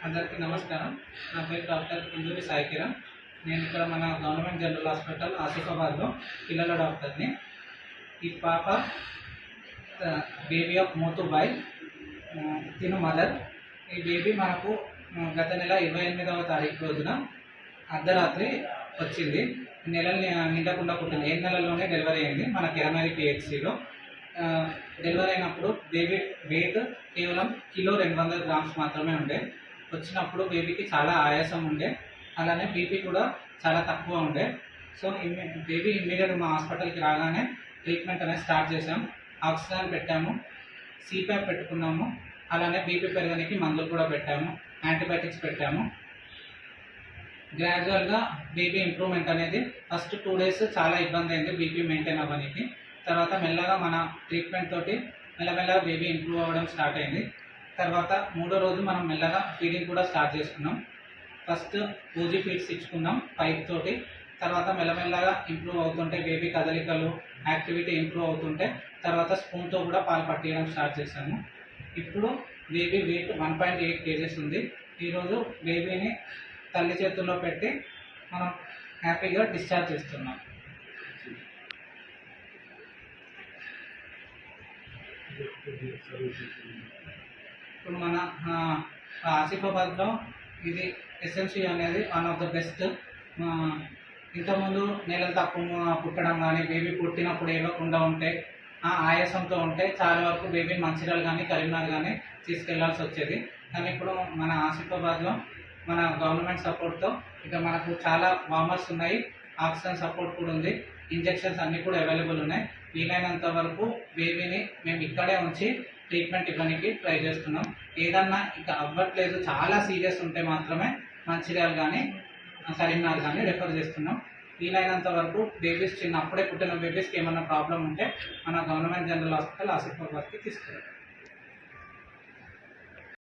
అందరికీ నమస్కారం. నా పేరు డాక్టర్ ఇందూరి సాయి కిరణ్. నేను ఇక్కడ మన గవర్నమెంట్ జనరల్ హాస్పిటల్ ఆసిఫాబాద్లో పిల్లల డాక్టర్ని. ఈ పాప బేబీ ఆఫ్ మోతుబాయ్, తిను మదర్. ఈ బేబీ మనకు గత నెల 28వ తారీఖు రోజున అర్ధరాత్రి వచ్చింది. నెలలు నిండకుండా పుట్టింది. 7 నెలల్లోనే డెలివరీ అయింది మన కిరణారి పిహెచ్సిలో. డెలివరీ అయినప్పుడు బేబీ వెయిట్ కేవలం 1.2 కిలో మాత్రమే ఉండే. వచ్చినప్పుడు బేబీకి చాలా ఆయాసం ఉండే, అలానే బీపీ కూడా చాలా తక్కువ ఉండే. సో బేబీ ఇమ్మీడియట్ మా హాస్పిటల్కి రాగానే ట్రీట్మెంట్ అనేది స్టార్ట్ చేసాం. ఆక్సిజన్ పెట్టాము, సిప్యాప్ పెట్టుకున్నాము, అలానే బీపీ పెరగడానికి మందులు కూడా పెట్టాము, యాంటీబయాటిక్స్ పెట్టాము. గ్రాడ్యువల్గా బేబీ ఇంప్రూవ్మెంట్ అనేది ఫస్ట్ 2 డేస్ చాలా ఇబ్బంది అయింది బీపీ మెయింటైన్ అవ్వడానికి. తర్వాత మెల్లగా మన ట్రీట్మెంట్ తోటి మెల్లమెల్లగా బేబీ ఇంప్రూవ్ అవ్వడం స్టార్ట్ అయింది. తర్వాత 3వ రోజు మనం మెల్లగా ఫీడింగ్ కూడా స్టార్ట్ చేసుకున్నాం. ఫస్ట్ ఊజీ ఫీడ్స్ ఇచ్చుకున్నాం పైప్ తోటి. తర్వాత మెల్లమెల్లగా ఇంప్రూవ్ అవుతుంటే బేబీ కదలికలు, యాక్టివిటీ ఇంప్రూవ్ అవుతుంటే తర్వాత స్పూన్తో కూడా పాలు పట్టియడం స్టార్ట్ చేశాము. ఇప్పుడు బేబీ వెయిట్ 1.8 kgs ఉంది. ఈరోజు బేబీని తల్లి చేతుల్లో పెట్టి మనం హ్యాపీగా డిశ్చార్జ్ చేస్తున్నాం. ఇప్పుడు మన ఆసిఫాబాద్లో ఇది ఎస్ఎంసి అనేది వన్ ఆఫ్ ద బెస్ట్. ఇంతకుముందు నెలలు తక్కువ పుట్టడం కానీ, బేబీ పుట్టినప్పుడు ఏవకుండా ఉంటే, ఆయాసంతో ఉంటే చాలా వరకు బేబీ మంచిర్యాల కానీ కరీంనగర్ కానీ తీసుకెళ్లాల్సి వచ్చేది. కానీ ఇప్పుడు మన ఆసిఫాబాద్లో మన గవర్నమెంట్ సపోర్ట్తో ఇక మనకు చాలా వార్మర్స్ ఉన్నాయి, ఆక్సిజన్ సపోర్ట్ కూడా ఉంది, ఇంజెక్షన్స్ అన్నీ కూడా అవైలబుల్ ఉన్నాయి. వీలైనంత వరకు బేబీని మేము ఇక్కడే ఉంచి ట్రీట్మెంట్ ఇవ్వడానికి ట్రై చేస్తున్నాం. ఏదన్నా ఇక అవ్వట్లేదు, చాలా సీరియస్ ఉంటే మాత్రమే మంచిర్యాల కానీ కరీంనగర్ కానీ రెఫర్ చేస్తున్నాం. వీలైనంత వరకు బేబీస్ అప్పుడే పుట్టిన బేబీస్కి ఏమైనా ప్రాబ్లం ఉంటే మన గవర్నమెంట్ జనరల్ హాస్పిటల్ ఆసిఫాబాద్కి తీసుకెళ్ళాం.